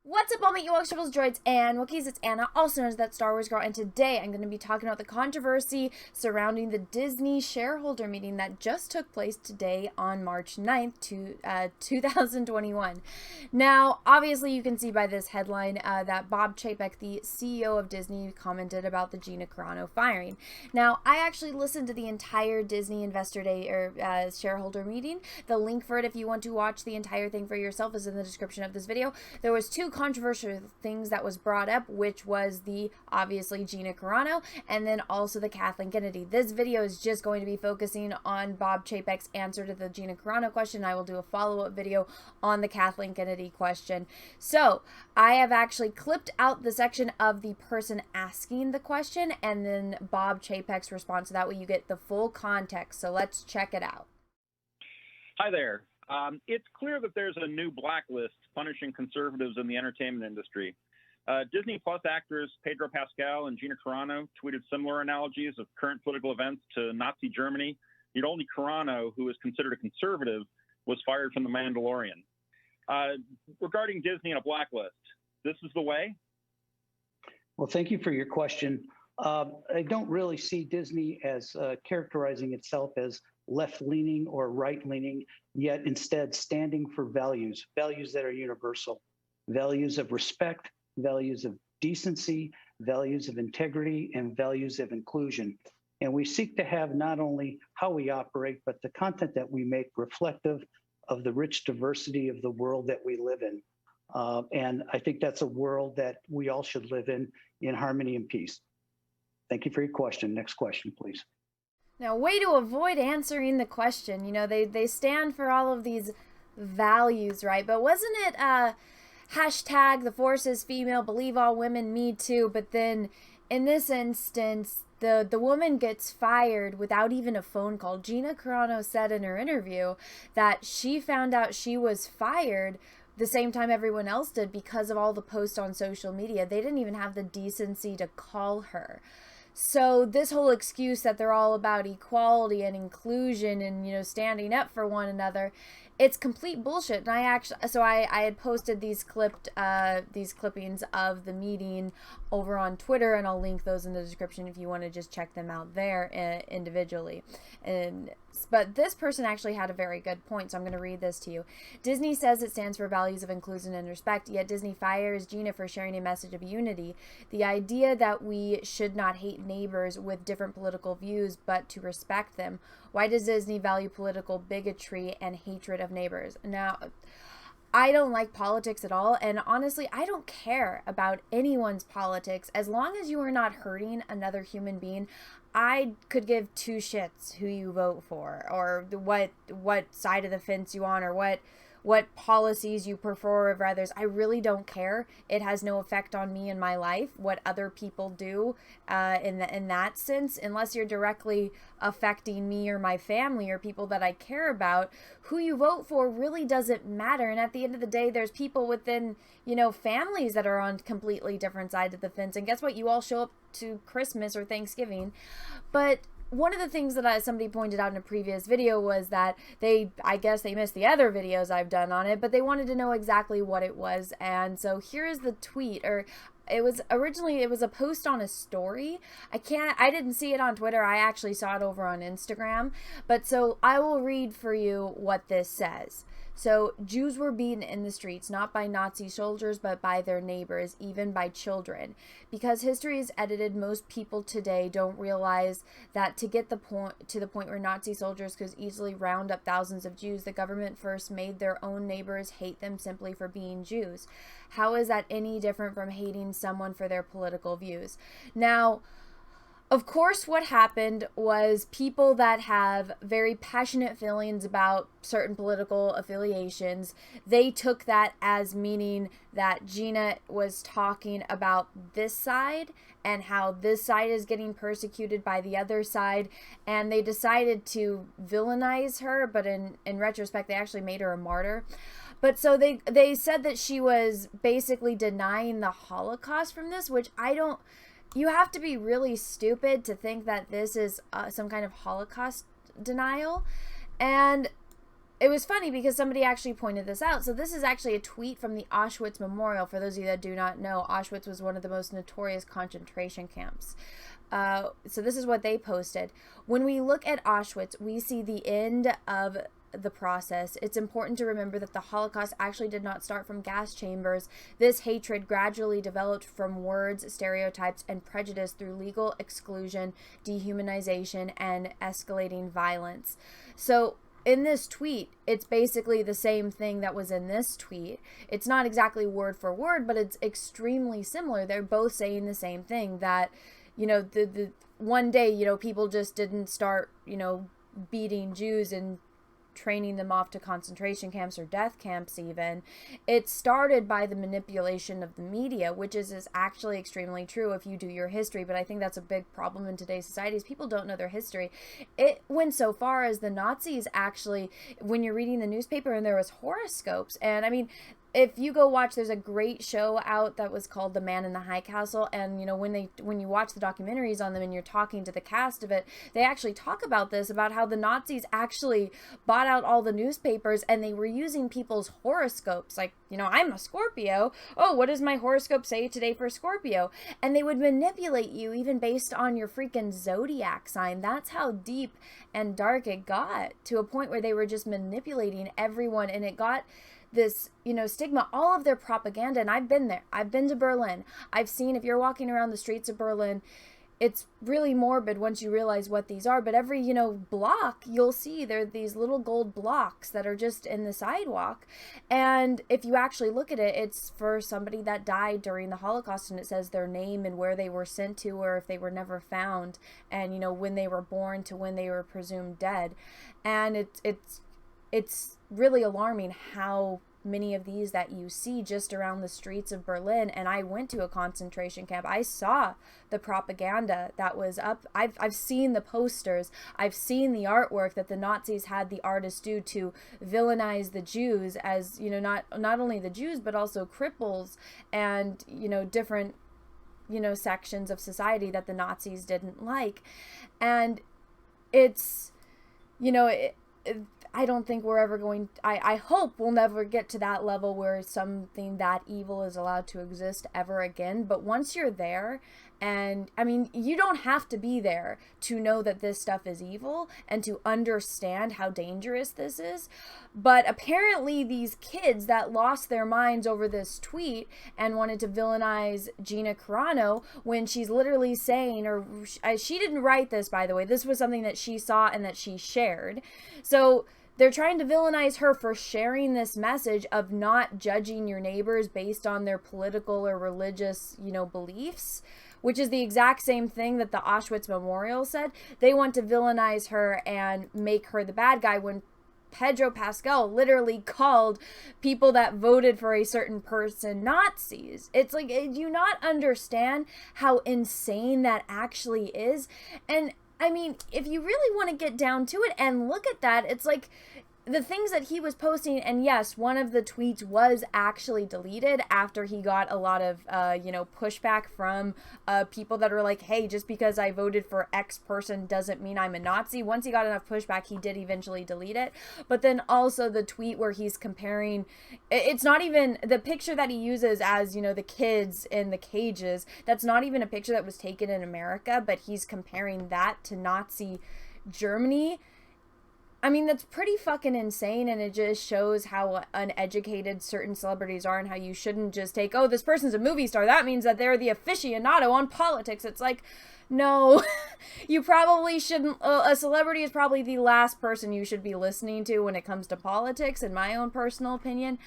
What's up, all my Ewoks, Tribbles, Droids, and Wookiees? It's Anna, also known as That Star Wars Girl, and today I'm going to be talking about the controversy surrounding the Disney shareholder meeting that just took place today on March 9th, 2021. Now, obviously, you can see by this headline that Bob Chapek, the CEO of Disney, commented about the Gina Carano firing. Now, I actually listened to the entire Disney Investor Day or shareholder meeting. The link for it, if you want to watch the entire thing for yourself, is in the description of this video. There was two controversial things that was brought up, which was the obviously Gina Carano and then also the Kathleen Kennedy. This video is just going to be focusing on Bob Chapek's answer to the Gina Carano question. I will do a follow-up video on the Kathleen Kennedy question. So I have actually clipped out the section of the person asking the question and then Bob Chapek's response. So that way you get the full context. So let's check it out. Hi there. It's clear that there's a new blacklist punishing conservatives in the entertainment industry. Disney Plus actors Pedro Pascal and Gina Carano tweeted similar analogies of current political events to Nazi Germany. Yet only Carano, who is considered a conservative, was fired from The Mandalorian. Regarding Disney and a blacklist, this is the way? Well, thank you for your question. I don't really see Disney as characterizing itself as left-leaning or right-leaning, yet instead standing for values that are universal, values of respect, values of decency, values of integrity, and values of inclusion. And we seek to have not only how we operate, but the content that we make reflective of the rich diversity of the world that we live in. And I think that's a world that we all should live in harmony and peace. Thank you for your question. Next question, please. Now, way to avoid answering the question. You know, they stand for all of these values, right? But wasn't it hashtag the force is female, believe all women, me too? But then in this instance, the woman gets fired without even a phone call. Gina Carano said in her interview that she found out she was fired the same time everyone else did because of all the posts on social media. They didn't even have the decency to call her. So this whole excuse that they're all about equality and inclusion and, you know, standing up for one another, it's complete bullshit. And I had posted these clippings of the meeting over on Twitter, and I'll link those in the description if you want to just check them out there individually. But this person actually had a very good point, so I'm going to read this to you. Disney says it stands for values of inclusion and respect, yet Disney fires Gina for sharing a message of unity. The idea that we should not hate neighbors with different political views, but to respect them. Why does Disney value political bigotry and hatred of neighbors? Now, I don't like politics at all, and honestly, I don't care about anyone's politics as long as you are not hurting another human being. I could give two shits who you vote for, or what side of the fence you on, or what policies you prefer over others. I really don't care. It has no effect on me in my life, what other people do in that sense, unless you're directly affecting me or my family or people that I care about. Who you vote for really doesn't matter. And at the end of the day, there's people within, you know, families that are on completely different sides of the fence. And guess what? You all show up to Christmas or Thanksgiving. But one of the things that somebody pointed out in a previous video was that I guess they missed the other videos I've done on it, but they wanted to know exactly what it was. And so here is the tweet, or it was a post on a story. I didn't see it on Twitter. I actually saw it over on Instagram. But so I will read for you what this says. So, Jews were beaten in the streets, not by Nazi soldiers, but by their neighbors, even by children. Because history is edited, most people today don't realize that to get to the point where Nazi soldiers could easily round up thousands of Jews, the government first made their own neighbors hate them simply for being Jews. How is that any different from hating someone for their political views? Now, Of course, what happened was people that have very passionate feelings about certain political affiliations, they took that as meaning that Gina was talking about this side and how this side is getting persecuted by the other side, and they decided to villainize her, but in retrospect, they actually made her a martyr. But so they said that she was basically denying the Holocaust from this, which I don't... You have to be really stupid to think that this is some kind of Holocaust denial. And it was funny because somebody actually pointed this out. So this is actually a tweet from the Auschwitz Memorial. For those of you that do not know, Auschwitz was one of the most notorious concentration camps. So this is what they posted. When we look at Auschwitz, we see the end of the process. It's important to remember that the Holocaust actually did not start from gas chambers. This hatred gradually developed from words, stereotypes, and prejudice through legal exclusion, dehumanization, and escalating violence. So in this tweet, it's basically the same thing that was in this tweet. It's not exactly word for word, but it's extremely similar. They're both saying the same thing, that, you know, the one day, you know, people just didn't start, you know, beating Jews and training them off to concentration camps or death camps even. It started by the manipulation of the media, which is actually extremely true if you do your history, but I think that's a big problem in today's society is people don't know their history. It went so far as the Nazis actually, when you're reading the newspaper and there was horoscopes, and I mean, if you go watch, there's a great show out that was called The Man in the High Castle, and you know, when you watch the documentaries on them and you're talking to the cast of it, they actually talk about this, about how the Nazis actually bought out all the newspapers and they were using people's horoscopes, like, you know, I'm a Scorpio, oh, what does my horoscope say today for Scorpio? And they would manipulate you even based on your freaking zodiac sign. That's how deep and dark it got, to a point where they were just manipulating everyone, and it got this, you know, stigma, all of their propaganda. And I've been there. I've been to Berlin. I've seen, if you're walking around the streets of Berlin, it's really morbid once you realize what these are. But every, you know, block, you'll see there are these little gold blocks that are just in the sidewalk. And if you actually look at it, it's for somebody that died during the Holocaust, and it says their name and where they were sent to, or if they were never found, and, you know, when they were born to when they were presumed dead. And it's really alarming how many of these that you see just around the streets of Berlin. And I went to a concentration camp. I saw the propaganda that was up. I've seen the posters. I've seen the artwork that the Nazis had the artists do to villainize the Jews as, you know, not only the Jews, but also cripples and, you know, different, you know, sections of society that the Nazis didn't like. And it's, you know, I don't think we're ever going, I hope we'll never get to that level where something that evil is allowed to exist ever again. But once you're there, and I mean, you don't have to be there to know that this stuff is evil and to understand how dangerous this is. But apparently these kids that lost their minds over this tweet and wanted to villainize Gina Carano, when she's literally saying, or she didn't write this, by the way, this was something that she saw and that she shared. So they're trying to villainize her for sharing this message of not judging your neighbors based on their political or religious, you know, beliefs, which is the exact same thing that the Auschwitz Memorial said. They want to villainize her and make her the bad guy, when Pedro Pascal literally called people that voted for a certain person Nazis. It's like, do you not understand how insane that actually is? And I mean, if you really want to get down to it and look at that, it's like the things that he was posting, and yes, one of the tweets was actually deleted after he got a lot of, you know, pushback from people that are like, hey, just because I voted for X person doesn't mean I'm a Nazi. Once he got enough pushback, he did eventually delete it. But then also the tweet where he's comparing, it's not even, the picture that he uses as, you know, the kids in the cages, that's not even a picture that was taken in America, but he's comparing that to Nazi Germany. I mean, that's pretty fucking insane, and it just shows how uneducated certain celebrities are and how you shouldn't just take, oh, this person's a movie star, that means that they're the aficionado on politics. It's like, no, you probably shouldn't. A celebrity is probably the last person you should be listening to when it comes to politics, in my own personal opinion.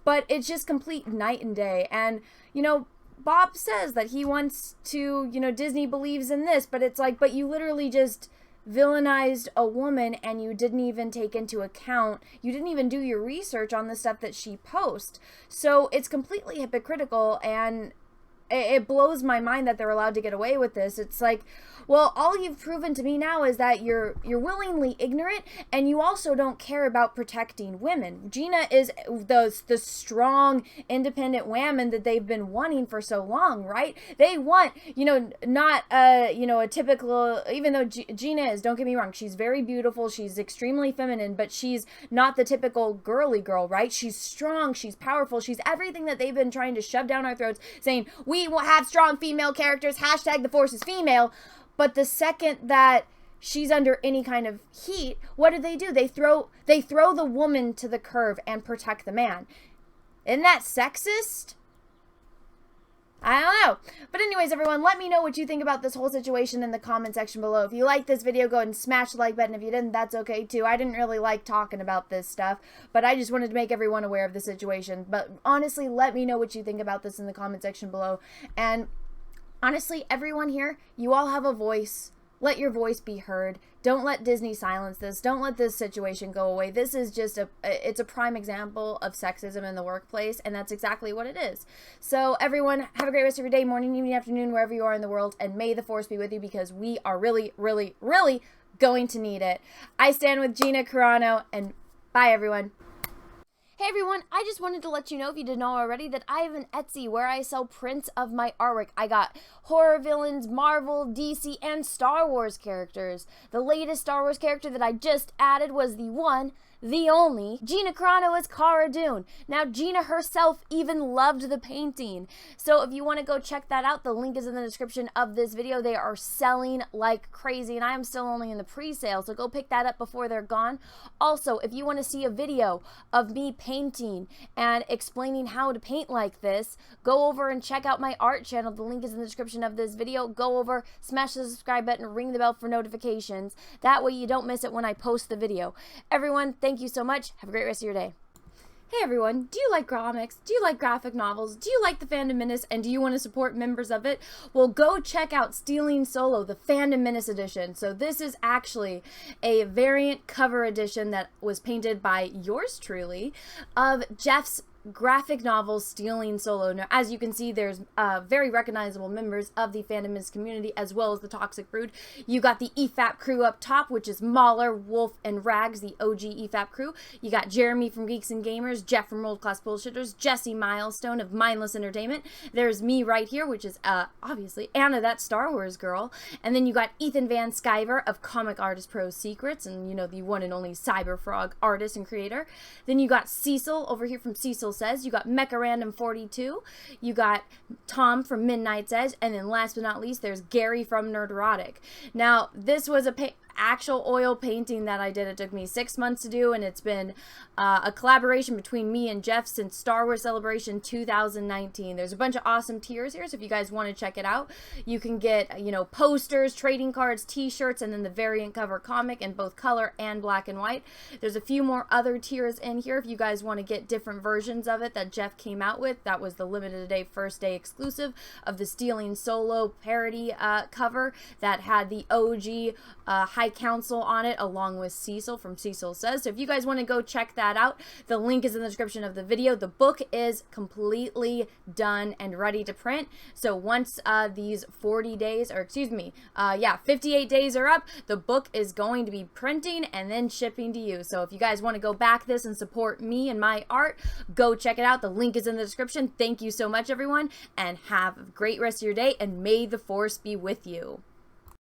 But it's just complete night and day. And, you know, Bob says that he wants to, you know, Disney believes in this, but it's like, but you literally just villainized a woman and you didn't even take into account, you didn't even do your research on the stuff that she posts. So it's completely hypocritical, and it blows my mind that they're allowed to get away with this. It's like, well, all you've proven to me now is that you're willingly ignorant, and you also don't care about protecting women. Gina is the strong, independent woman that they've been wanting for so long, right? They want, you know, not a typical, even though Gina is, don't get me wrong, she's very beautiful, she's extremely feminine, but she's not the typical girly girl, right? She's strong, she's powerful, she's everything that they've been trying to shove down our throats, saying, we will have strong female characters, hashtag the force is female. But the second that she's under any kind of heat, what do? They throw the woman to the curb and protect the man. Isn't that sexist? I don't know. But anyways, everyone, let me know what you think about this whole situation in the comment section below. If you liked this video, go ahead and smash the like button. If you didn't, that's okay too. I didn't really like talking about this stuff, but I just wanted to make everyone aware of the situation. But honestly, let me know what you think about this in the comment section below. And honestly, everyone here, you all have a voice. Let your voice be heard. Don't let Disney silence this. Don't let this situation go away. This is just it's a prime example of sexism in the workplace, and that's exactly what it is. So everyone, have a great rest of your day, morning, evening, afternoon, wherever you are in the world, and may the force be with you, because we are really, really, really going to need it. I stand with Gina Carano, and bye, everyone. Hey everyone, I just wanted to let you know, if you didn't know already, that I have an Etsy where I sell prints of my artwork. I got horror villains, Marvel, DC, and Star Wars characters. The latest Star Wars character that I just added was the one, the only, Gina Carano as Cara Dune. Now, Gina herself even loved the painting. So if you want to go check that out, the link is in the description of this video. They are selling like crazy, and I am still only in the pre-sale, so go pick that up before they're gone. Also, if you want to see a video of me painting and explaining how to paint like this, go over and check out my art channel. The link is in the description of this video. Go over, smash the subscribe button, ring the bell for notifications. That way you don't miss it when I post the video. Everyone, thank you so much. Have a great rest of your day. Hey everyone, do you like comics? Do you like graphic novels? Do you like the Fandom Menace, and do you want to support members of it? Well, go check out Stealing Solo, the Fandom Menace edition. So this is actually a variant cover edition that was painted by yours truly of Jeff's graphic novel Stealing Solo. Now, as you can see, there's very recognizable members of the Fandom Menace community, as well as the Toxic Brood. You got the EFAP crew up top, which is Mauler, Wolf, and Rags, the OG EFAP crew. You got Jeremy from Geeks and Gamers, Jeff from World Class Bullshitters, Jesse Milestone of Mindless Entertainment. There's me right here, which is obviously Anna, that Star Wars girl. And then you got Ethan Van Sciver of Comic Artist Pro Secrets, and you know, the one and only Cyber Frog artist and creator. Then you got Cecil over here from Cecil Says. You got Mecha Random 42. You got Tom from Midnight's Edge, and then last but not least, there's Gary from Nerderotic. Now, this was a actual oil painting that I did. It took me 6 months to do, and it's been a collaboration between me and Jeff since Star Wars Celebration 2019. There's a bunch of awesome tiers here, so if you guys want to check it out, you can get, you know, posters, trading cards, t-shirts, and then the variant cover comic in both color and black and white. There's a few more other tiers in here if you guys want to get different versions of it that Jeff came out with. That was the limited day, first day exclusive of the Stealing Solo parody cover that had the OG High Council on it, along with Cecil from Cecil Says. So if you guys want to go check that out, the link is in the description of the video. The book is completely done and ready to print. So once these 40 days, or excuse me, 58 days are up, the book is going to be printing and then shipping to you. So if you guys want to go back this and support me and my art, go check it out. The link is in the description. Thank you so much, everyone, and have a great rest of your day, and may the force be with you.